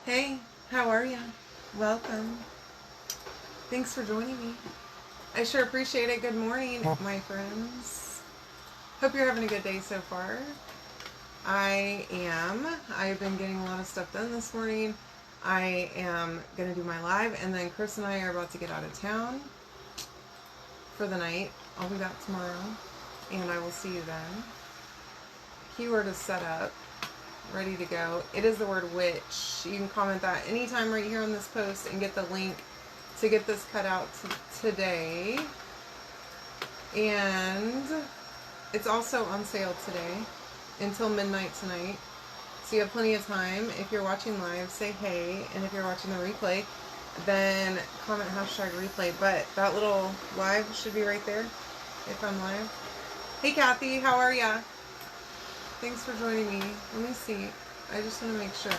Hey, how are ya? Welcome. Thanks for joining me. I sure appreciate it. Good morning, my friends. Hope you're having a good day so far. I am. I've been getting a lot of stuff done this morning. I am going to do my live, and then Chris and I are about to get out of town for the night. I'll be back tomorrow, and I will see you then. Keyword is set up. Ready to go. It is the word witch. You can comment that anytime right here on this post and get the link to get this cut out today. And it's also on sale today until midnight tonight. So you have plenty of time. If you're watching live, say hey. And if you're watching the replay, then comment #replay. But that little live should be right there if I'm live. Hey Kathy, how are ya? Thanks for joining me. Let me see. I just want to make sure.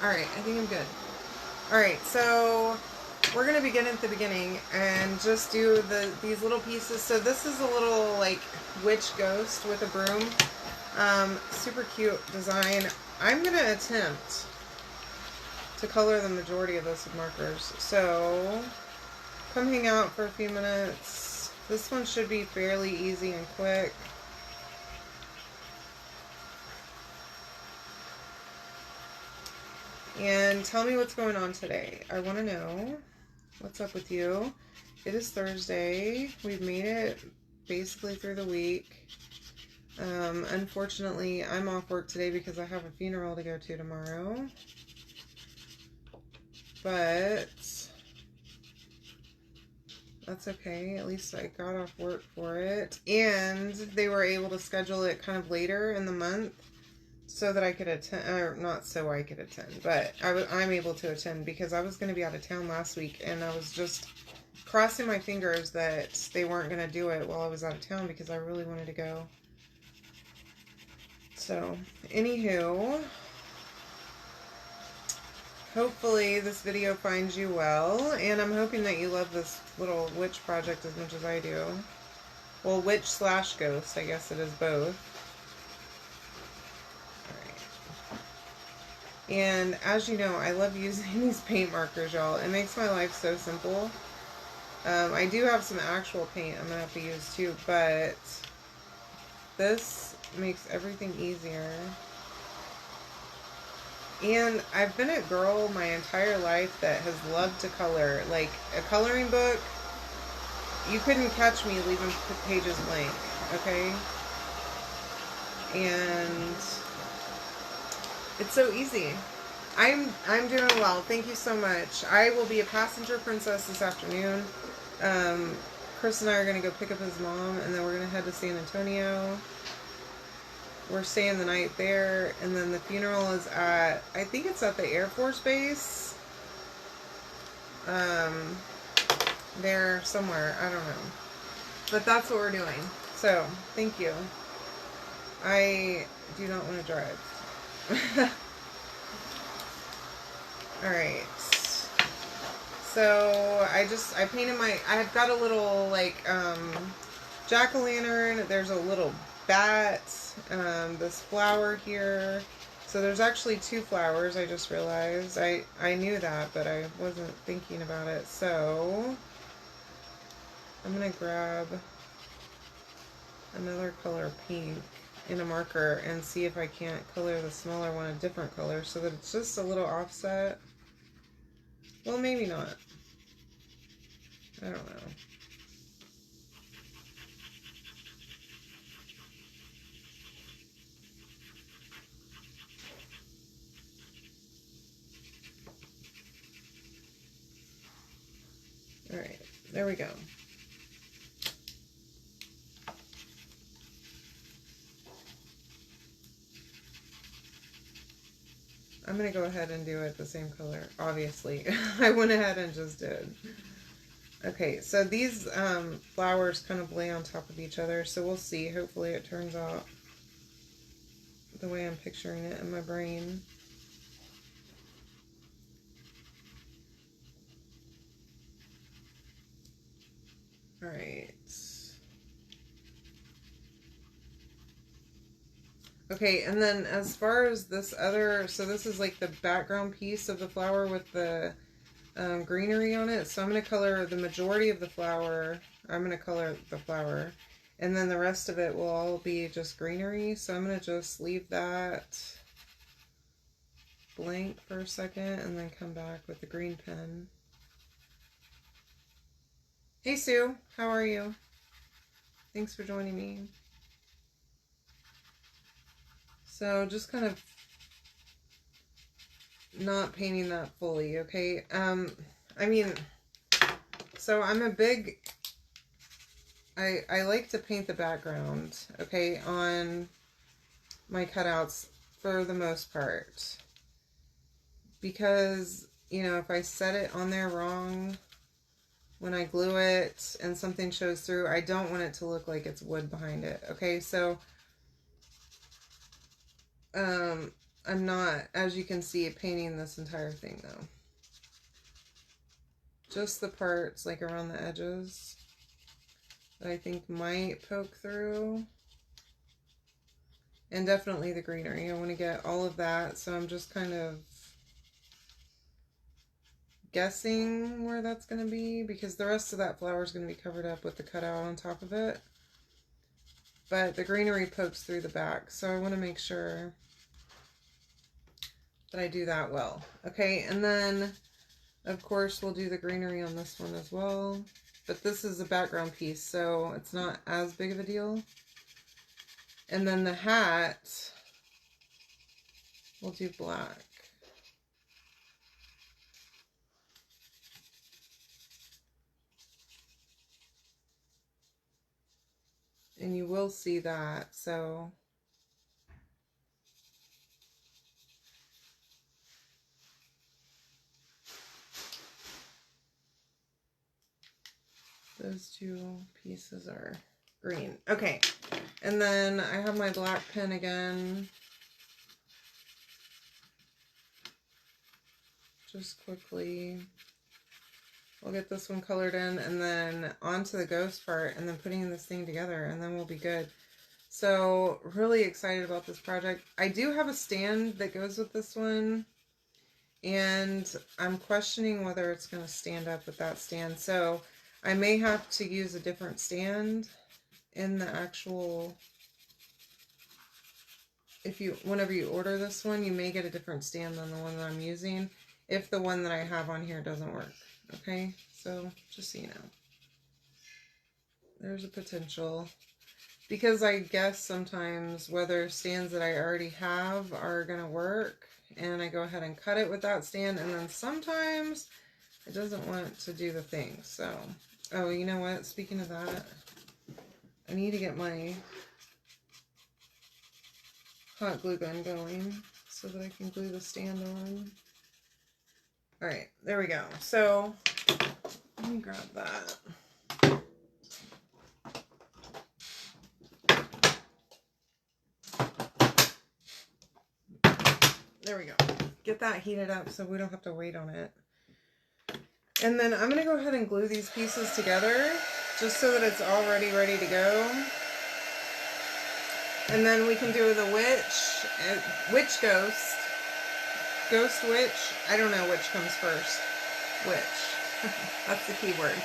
Alright, I think I'm good. Alright, so we're going to begin at the beginning and just do these little pieces. So this is a little like witch ghost with a broom. Super cute design. I'm going to attempt to color the majority of this with markers. So come hang out for a few minutes. This one should be fairly easy and quick. And tell me what's going on today. I want to know what's up with you. It is Thursday. We've made it basically through the week. Unfortunately, I'm off work today because I have a funeral to go to tomorrow. But that's okay. At least I got off work for it. And they were able to schedule it kind of later in the month, so that I could attend, or not so I could attend, but I'm able to attend because I was going to be out of town last week, and I was just crossing my fingers that they weren't going to do it while I was out of town because I really wanted to go. So, anywho, hopefully this video finds you well, and I'm hoping that you love this little witch project as much as I do. Well, witch / ghost, I guess it is both. And as you know, I love using these paint markers, y'all. It makes my life so simple. I do have some actual paint I'm going to have to use too, but this makes everything easier. And I've been a girl my entire life that has loved to color. Like, a coloring book, you couldn't catch me leaving pages blank, okay? And it's so easy. I'm doing well. Thank you so much. I will be a passenger princess this afternoon. Chris and I are going to go pick up his mom, and then we're going to head to San Antonio. We're staying the night there, and then the funeral is at, I think it's at the Air Force Base. There somewhere. I don't know. But that's what we're doing. So, thank you. I do not want to drive. Alright. So, I painted I've got a little, like, jack-o'-lantern. There's a little bat. This flower here. So, there's actually 2 flowers, I just realized. I knew that, but I wasn't thinking about it. So, I'm going to grab another color pink in a marker and see if I can't color the smaller one a different color so that it's just a little offset. Well, maybe not. I don't know. Alright, there we go. I'm going to go ahead and do it the same color, obviously. I went ahead and just did. Okay, so these flowers kind of lay on top of each other, so we'll see. Hopefully it turns out the way I'm picturing it in my brain. Alright. Okay, and then as far as this other, so this is like the background piece of the flower with the greenery on it. So I'm going to color the majority of the flower. I'm going to color the flower. And then the rest of it will all be just greenery. So I'm going to just leave that blank for a second and then come back with the green pen. Hey Sue, how are you? Thanks for joining me. So just kind of not painting that fully, okay? I mean, so I'm a big, I like to paint the background, okay, on my cutouts for the most part. Because, you know, if I set it on there wrong when I glue it and something shows through, I don't want it to look like it's wood behind it, okay? So, I'm not, as you can see, painting this entire thing, though. Just the parts, like, around the edges that I think might poke through. And definitely the greenery. I want to get all of that, so I'm just kind of guessing where that's going to be, because the rest of that flower is going to be covered up with the cutout on top of it. But the greenery pokes through the back, so I want to make sure that I do that well. Okay, and then, of course, we'll do the greenery on this one as well. But this is a background piece, so it's not as big of a deal. And then the hat, we'll do black. And you will see that, so those two pieces are green. Okay, and then I have my black pen again. Just quickly, we'll get this one colored in, and then onto the ghost part, and then putting this thing together, and then we'll be good. So, really excited about this project. I do have a stand that goes with this one, and I'm questioning whether it's going to stand up with that stand. So, I may have to use a different stand in the actual, whenever you order this one, you may get a different stand than the one that I'm using, if the one that I have on here doesn't work. Okay, so just so you know, there's a potential, because I guess sometimes whether stands that I already have are gonna work, and I go ahead and cut it with that stand, and then sometimes it doesn't want to do the thing. So, oh, you know what, speaking of that, I need to get my hot glue gun going so that I can glue the stand on. Alright, there we go. So, let me grab that. There we go. Get that heated up so we don't have to wait on it. And then I'm going to go ahead and glue these pieces together just so that it's already ready to go. And then we can do the witch ghost. Ghost witch. I don't know which comes first. Witch. That's the key word.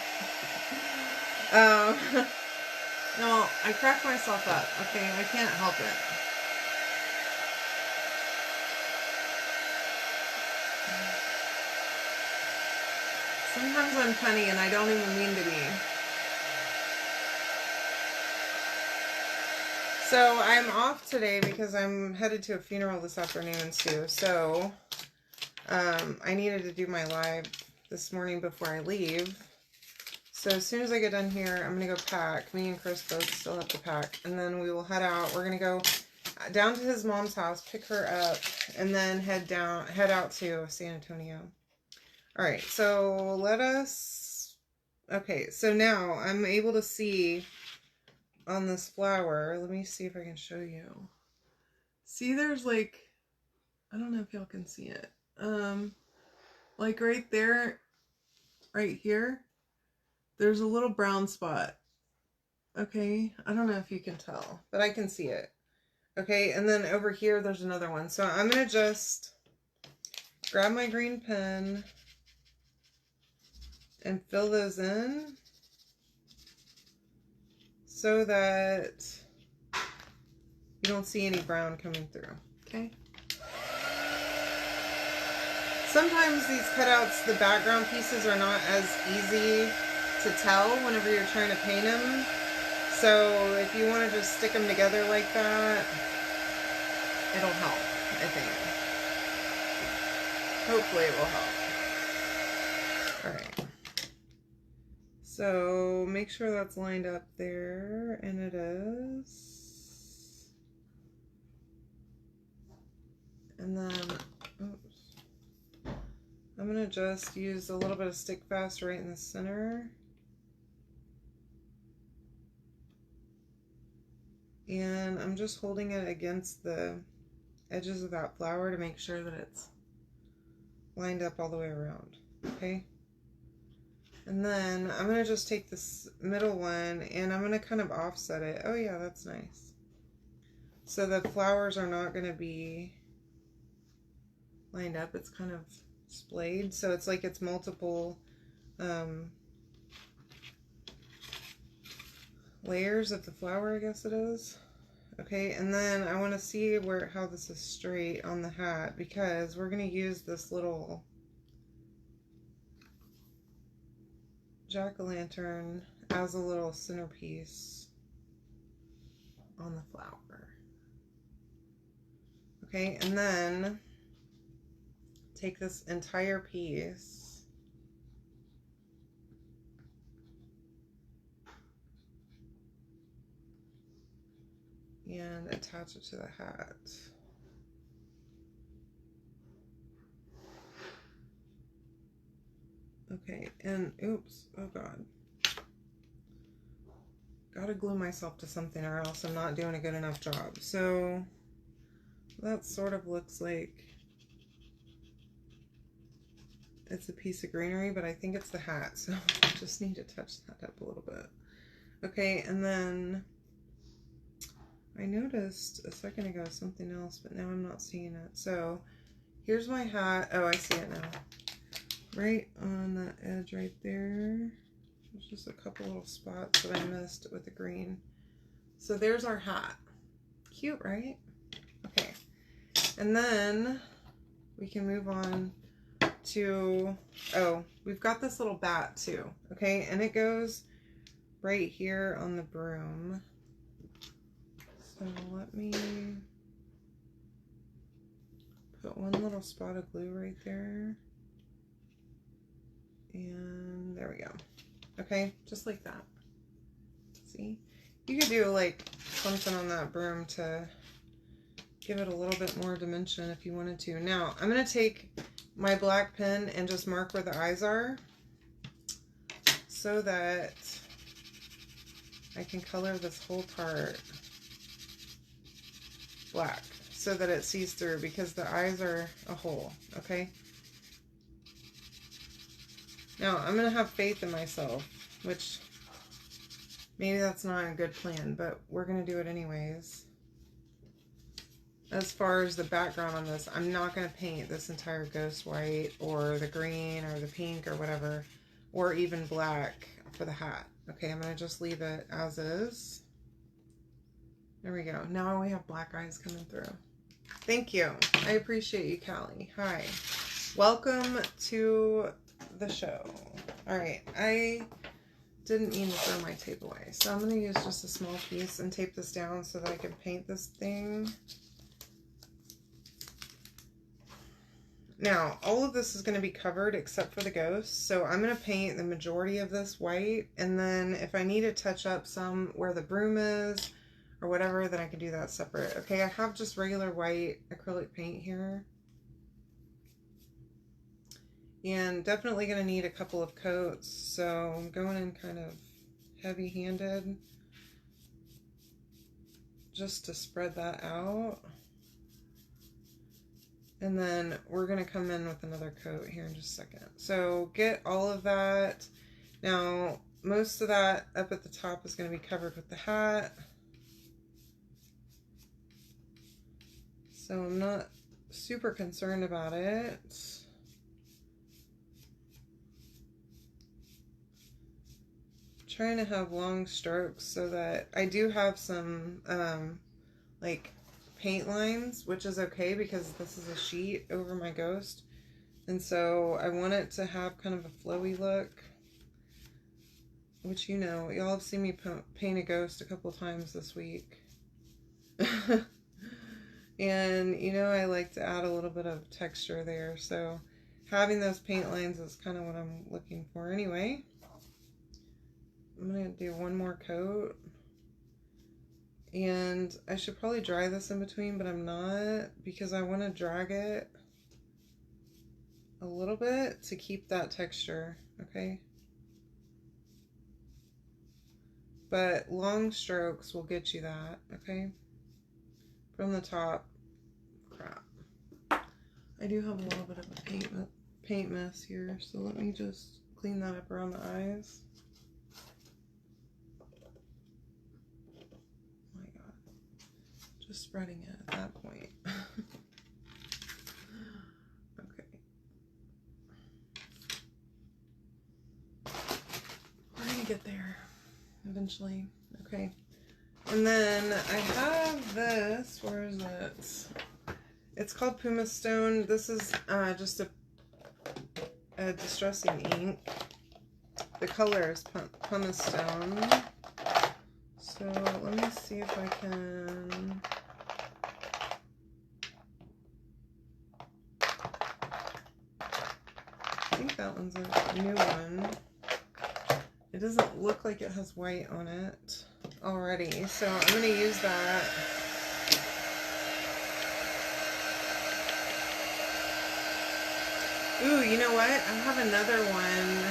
No, I cracked myself up. Okay, I can't help it. Sometimes I'm punny and I don't even mean to be. So I'm off today because I'm headed to a funeral this afternoon too. So I needed to do my live this morning before I leave. So as soon as I get done here, I'm going to go pack. Me and Chris both still have to pack. And then we will head out. We're going to go down to his mom's house, pick her up, and then head out to San Antonio. Alright, so okay, so now I'm able to see on this flower. Let me see if I can show you. See, there's like, I don't know if y'all can see it. Like right there, right here, there's a little brown spot. Okay, I don't know if you can tell, but I can see it. Okay, and then over here there's another one. So I'm going to just grab my green pen and fill those in so that you don't see any brown coming through. Okay. Sometimes these cutouts, the background pieces are not as easy to tell whenever you're trying to paint them. So if you want to just stick them together like that, it'll help, I think. Hopefully it will help. Alright. So make sure that's lined up there, and it is. And then, oops. I'm going to just use a little bit of stick fast right in the center. And I'm just holding it against the edges of that flower to make sure that it's lined up all the way around. Okay? And then I'm going to just take this middle one and I'm going to kind of offset it. Oh yeah, that's nice. So the flowers are not going to be lined up. It's kind of splayed. So it's like it's multiple layers of the flower, I guess it is. Okay, and then I want to see how this is straight on the hat, because we're going to use this little jack-o'-lantern as a little centerpiece on the flower. Okay, and then take this entire piece and attach it to the hat. Okay, and oops, oh god. Gotta glue myself to something or else I'm not doing a good enough job. So that sort of looks like it's a piece of greenery, but I think it's the hat, so I just need to touch that up a little bit. Okay, and then I noticed a second ago something else, but now I'm not seeing it. So here's my hat. Oh, I see it now. Right on that edge right there. There's just a couple little spots that I missed with the green. So there's our hat. Cute, right? Okay. And then we can move on to, oh, we've got this little bat too. Okay, and it goes right here on the broom. So let me put one little spot of glue right there. And there we go. Okay, just like that. See? You could do like something on that broom to give it a little bit more dimension if you wanted to. Now, I'm going to take my black pen and just mark where the eyes are so that I can color this whole part black so that it sees through, because the eyes are a hole. Okay? Now, I'm going to have faith in myself, which maybe that's not a good plan, but we're going to do it anyways. As far as the background on this, I'm not going to paint this entire ghost white or the green or the pink or whatever, or even black for the hat. Okay, I'm going to just leave it as is. There we go. Now we have black eyes coming through. Thank you. I appreciate you, Callie. Hi. Welcome to the show. Alright, I didn't mean to throw my tape away, so I'm going to use just a small piece and tape this down so that I can paint this thing. Now, all of this is going to be covered except for the ghost, so I'm going to paint the majority of this white, and then if I need to touch up some where the broom is or whatever, then I can do that separate. Okay, I have just regular white acrylic paint here. And definitely going to need a couple of coats, so I'm going in kind of heavy-handed just to spread that out. And then we're going to come in with another coat here in just a second. So get all of that. Now, most of that up at the top is going to be covered with the hat. So I'm not super concerned about it. Trying to have long strokes so that I do have some like paint lines, which is okay because this is a sheet over my ghost, and so I want it to have kind of a flowy look, which, you know, y'all have seen me paint a ghost a couple times this week. And you know, I like to add a little bit of texture there, so having those paint lines is kind of what I'm looking for anyway. I'm gonna do one more coat, and I should probably dry this in between, but I'm not, because I want to drag it a little bit to keep that texture, okay? But long strokes will get you that, okay? From the top. Crap. I do have a little bit of a paint mess here, so let me just clean that up around the eyes. Oh my god. Just spreading it at that point. Okay. We're gonna get there eventually. Okay. And then I have this, where is it? It's called Pumice Stone. This is just a distressing ink. The color is Pumice Stone. So let me see if I can... I think that one's a new one. It doesn't look like it has white on it already, so I'm going to use that. Ooh, you know what? I have another one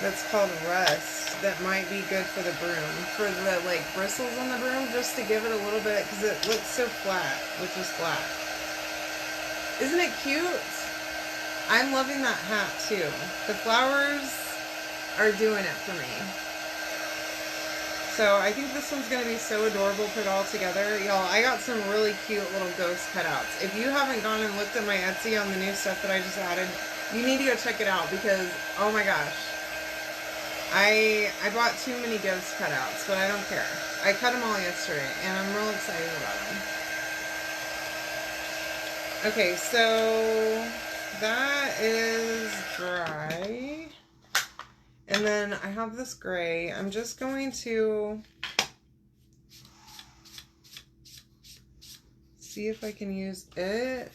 that's called Rust that might be good for the broom, for the like bristles on the broom, just to give it a little bit, because it looks so flat with just black. Isn't it cute? I'm loving that hat too. The flowers are doing it for me. So I think this one's going to be so adorable put all together. Y'all, I got some really cute little ghost cutouts. If you haven't gone and looked at my Etsy on the new stuff that I just added, you need to go check it out, because, oh my gosh. I bought too many ghost cutouts, but I don't care. I cut them all yesterday, and I'm real excited about them. Okay, so that is dry. And then I have this gray. I'm just going to see if I can use it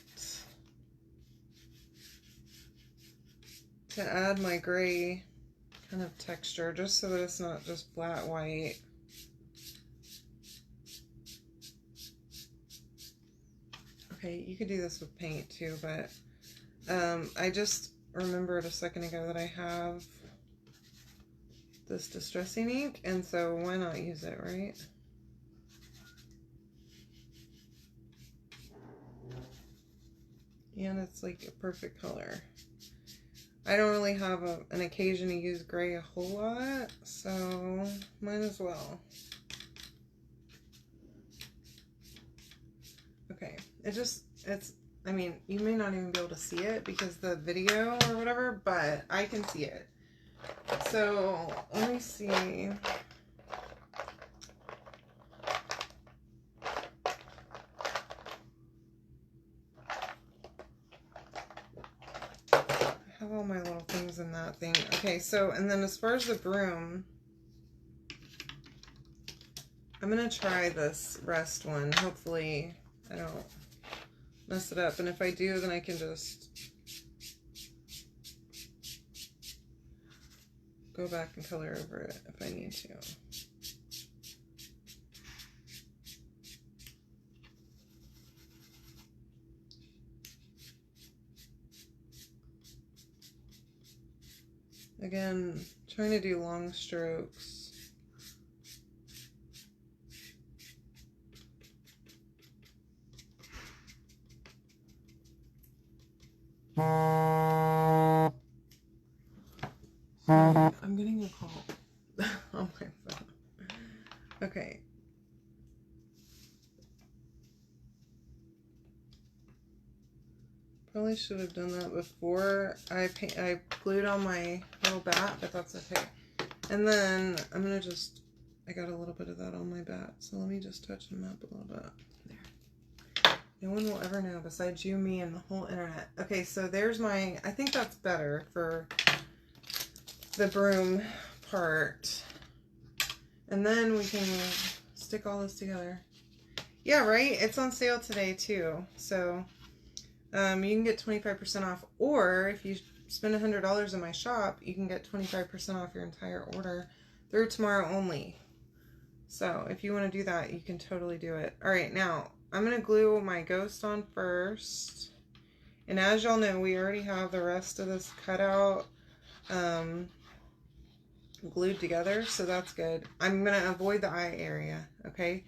to add my gray kind of texture, just so that it's not just flat white. Okay, you could do this with paint too, but I just remembered a second ago that I have this distressing ink, and so why not use it, right? And it's like a perfect color. I don't really have an occasion to use gray a whole lot, so might as well. Okay, I mean, you may not even be able to see it because the video or whatever, but I can see it. So, let me see. I have all my little things in that thing. Okay, so, and then as far as the broom, I'm going to try this Rust one. Hopefully, I don't mess it up. And if I do, then I can just go back and color over it if I need to. Again, trying to do long strokes. I'm getting a call on my phone. Okay. probably should have done that before I glued on my little bat, but that's okay. And then I'm gonna just, I got a little bit of that on my bat, so let me just touch them up a little bit. There. No one will ever know besides you, me, and the whole internet. Okay, so there's my, I think that's better for the broom part. And then we can stick all this together. Yeah, right? It's on sale today too. So you can get 25% off. Or if you spend $100 in my shop, you can get 25% off your entire order through tomorrow only. So if you want to do that, you can totally do it. All right, now I'm going to glue my ghost on first. And as y'all know, we already have the rest of this cutout glued together, so that's good. I'm going to avoid the eye area, okay?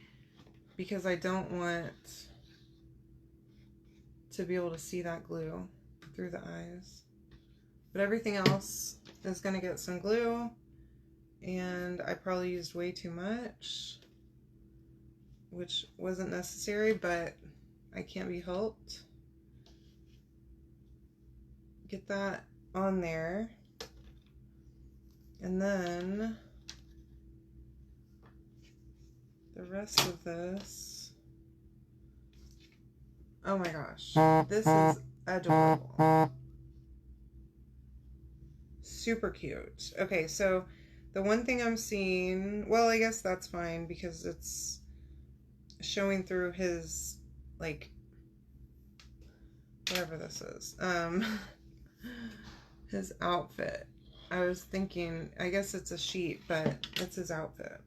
Because I don't want to be able to see that glue through the eyes. But everything else is going to get some glue, and I probably used way too much, which wasn't necessary, but I can't be helped. Get that on there. And then the rest of this, oh my gosh, this is adorable. Super cute. Okay, so the one thing I'm seeing, well, I guess that's fine because it's showing through his, like, whatever this is, his outfit. I was thinking, I guess it's a sheet, but it's his outfit.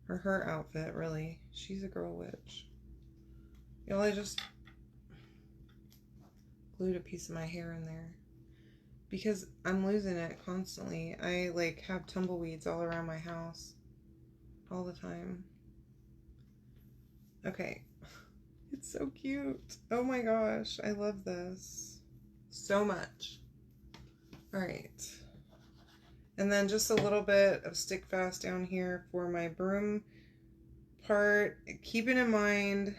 Or her outfit, really. She's a girl witch. Y'all, I just glued a piece of my hair in there. Because I'm losing it constantly. I, like, have tumbleweeds all around my house. All the time. Okay. It's so cute. Oh my gosh. I love this so much. Alright, and then just a little bit of stick fast down here for my broom part. Keeping in mind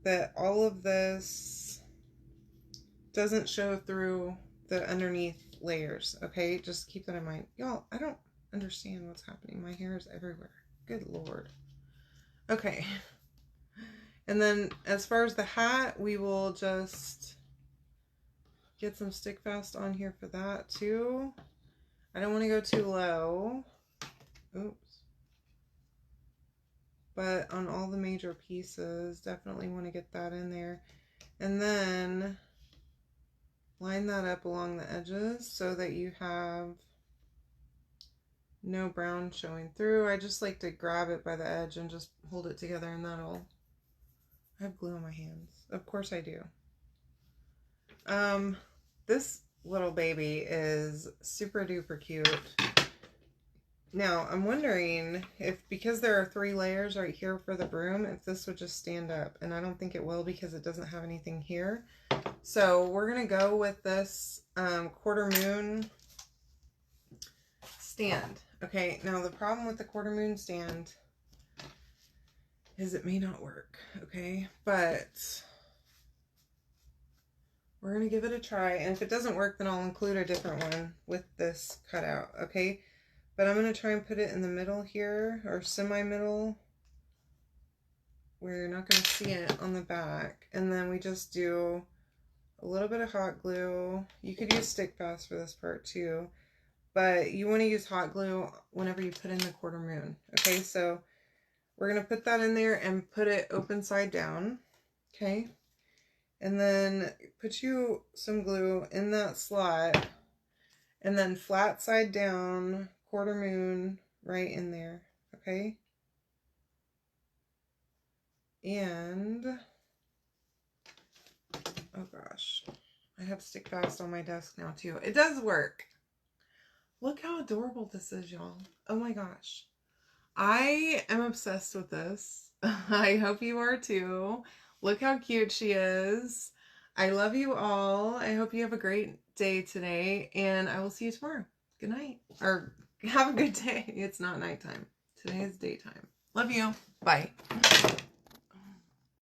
that all of this doesn't show through the underneath layers, okay? Just keep that in mind. Y'all, I don't understand what's happening. My hair is everywhere. Good Lord. Okay, and then as far as the hat, we will just get some stick fast on here for that too. I don't want to go too low. Oops. But on all the major pieces, definitely want to get that in there. And then line that up along the edges so that you have no brown showing through. I just like to grab it by the edge and just hold it together, and that'll... I have glue on my hands. Of course I do. This little baby is super duper cute. Now, I'm wondering if, because there are 3 layers right here for the broom, if this would just stand up. And I don't think it will because it doesn't have anything here. So we're going to go with this quarter moon stand. Okay, now the problem with the quarter moon stand is it may not work, okay? But we're going to give it a try, and if it doesn't work, then I'll include a different one with this cutout, okay? But I'm going to try and put it in the middle here, or semi-middle, where you're not going to see it on the back. And then we just do a little bit of hot glue. You could use stick fast for this part too, but you want to use hot glue whenever you put in the quarter moon, okay? So we're going to put that in there and put it open side down, okay? And then put you some glue in that slot, and then flat side down, quarter moon right in there, okay? And, oh gosh, I have stick fast on my desk now too. It does work. Look how adorable this is, y'all. Oh my gosh. I am obsessed with this. I hope you are too. Look how cute she is. I love you all. I hope you have a great day today, and I will see you tomorrow. Good night. Or have a good day. It's not nighttime. Today is daytime. Love you. Bye.